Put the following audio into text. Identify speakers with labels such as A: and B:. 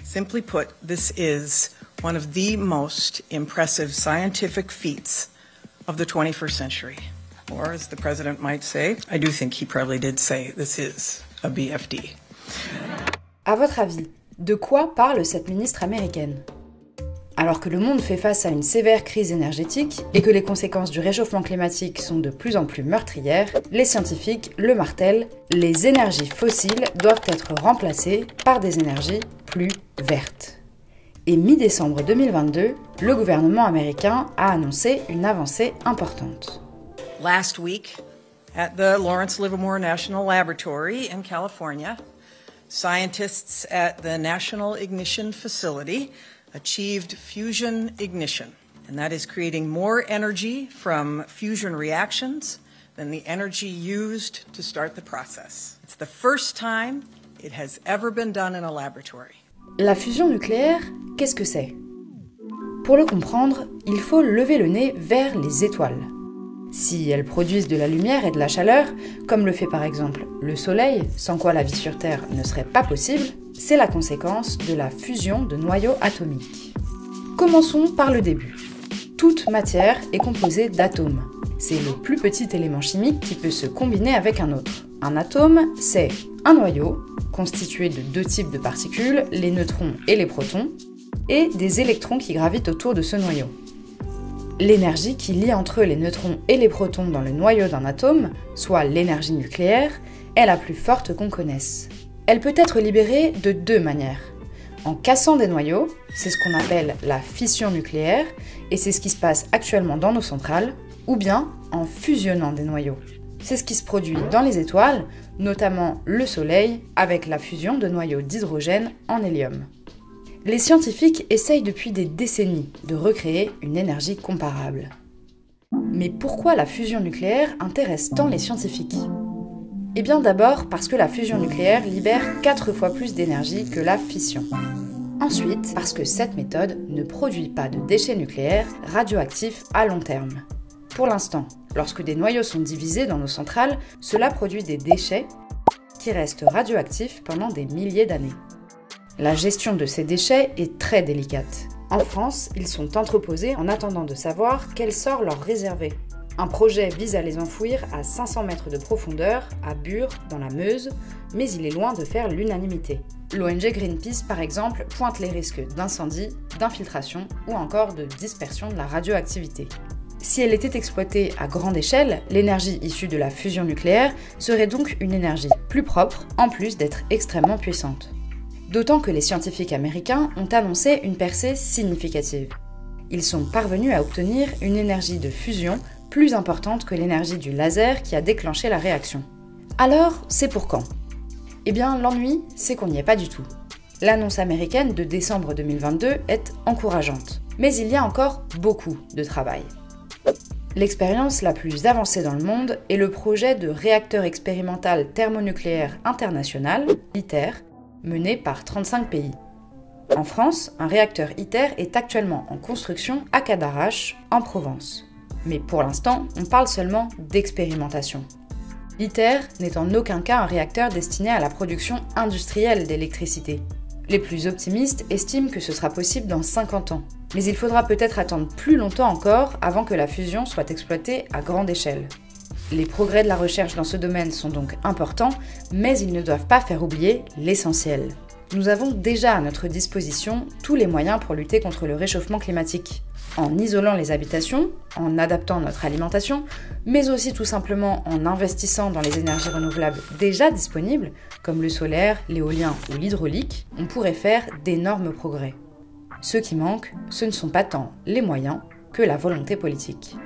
A: Simply put, this is one of the most impressive scientific feats of the 21st century. Or, as the president might say, I do think he probably did say this is a BFD.
B: À votre avis, de quoi parle cette ministre américaine ? Alors que le monde fait face à une sévère crise énergétique et que les conséquences du réchauffement climatique sont de plus en plus meurtrières, les scientifiques le martèlent, les énergies fossiles doivent être remplacées par des énergies plus vertes. Et mi-décembre 2022, le gouvernement américain a annoncé une avancée importante.
A: Last week, at the Lawrence Livermore National Laboratory in California, scientists at the National Ignition Facility achieved fusion ignition, and that is creating more energy from fusion reactions than the energy used to start the process. It's the first time it has ever been done in a laboratory.
B: La fusion nucléaire, qu'est-ce que c'est ? Pour le comprendre, il faut lever le nez vers les étoiles. Si elles produisent de la lumière et de la chaleur, comme le fait par exemple le Soleil, sans quoi la vie sur Terre ne serait pas possible, c'est la conséquence de la fusion de noyaux atomiques. Commençons par le début. Toute matière est composée d'atomes. C'est le plus petit élément chimique qui peut se combiner avec un autre. Un atome, c'est un noyau, constitué de deux types de particules, les neutrons et les protons, et des électrons qui gravitent autour de ce noyau. L'énergie qui lie entre les neutrons et les protons dans le noyau d'un atome, soit l'énergie nucléaire, est la plus forte qu'on connaisse. Elle peut être libérée de deux manières. En cassant des noyaux, c'est ce qu'on appelle la fission nucléaire, et c'est ce qui se passe actuellement dans nos centrales, ou bien en fusionnant des noyaux. C'est ce qui se produit dans les étoiles, notamment le Soleil, avec la fusion de noyaux d'hydrogène en hélium. Les scientifiques essayent depuis des décennies de recréer une énergie comparable. Mais pourquoi la fusion nucléaire intéresse tant les scientifiques ? Eh bien d'abord parce que la fusion nucléaire libère 4 fois plus d'énergie que la fission. Ensuite, parce que cette méthode ne produit pas de déchets nucléaires radioactifs à long terme. Pour l'instant, lorsque des noyaux sont divisés dans nos centrales, cela produit des déchets qui restent radioactifs pendant des milliers d'années. La gestion de ces déchets est très délicate. En France, ils sont entreposés en attendant de savoir quel sort leur réserver. Un projet vise à les enfouir à 500 mètres de profondeur, à Bure, dans la Meuse, mais il est loin de faire l'unanimité. L'ONG Greenpeace, par exemple, pointe les risques d'incendie, d'infiltration ou encore de dispersion de la radioactivité. Si elle était exploitée à grande échelle, l'énergie issue de la fusion nucléaire serait donc une énergie plus propre, en plus d'être extrêmement puissante. D'autant que les scientifiques américains ont annoncé une percée significative. Ils sont parvenus à obtenir une énergie de fusion plus importante que l'énergie du laser qui a déclenché la réaction. Alors, c'est pour quand ? Eh bien, l'ennui, c'est qu'on n'y est pas du tout. L'annonce américaine de décembre 2022 est encourageante, mais il y a encore beaucoup de travail. L'expérience la plus avancée dans le monde est le projet de réacteur expérimental thermonucléaire international, ITER, mené par 35 pays. En France, un réacteur ITER est actuellement en construction à Cadarache, en Provence. Mais pour l'instant, on parle seulement d'expérimentation. ITER n'est en aucun cas un réacteur destiné à la production industrielle d'électricité. Les plus optimistes estiment que ce sera possible dans 50 ans, mais il faudra peut-être attendre plus longtemps encore avant que la fusion soit exploitée à grande échelle. Les progrès de la recherche dans ce domaine sont donc importants, mais ils ne doivent pas faire oublier l'essentiel. Nous avons déjà à notre disposition tous les moyens pour lutter contre le réchauffement climatique. En isolant les habitations, en adaptant notre alimentation, mais aussi tout simplement en investissant dans les énergies renouvelables déjà disponibles, comme le solaire, l'éolien ou l'hydraulique, on pourrait faire d'énormes progrès. Ce qui manque, ce ne sont pas tant les moyens que la volonté politique.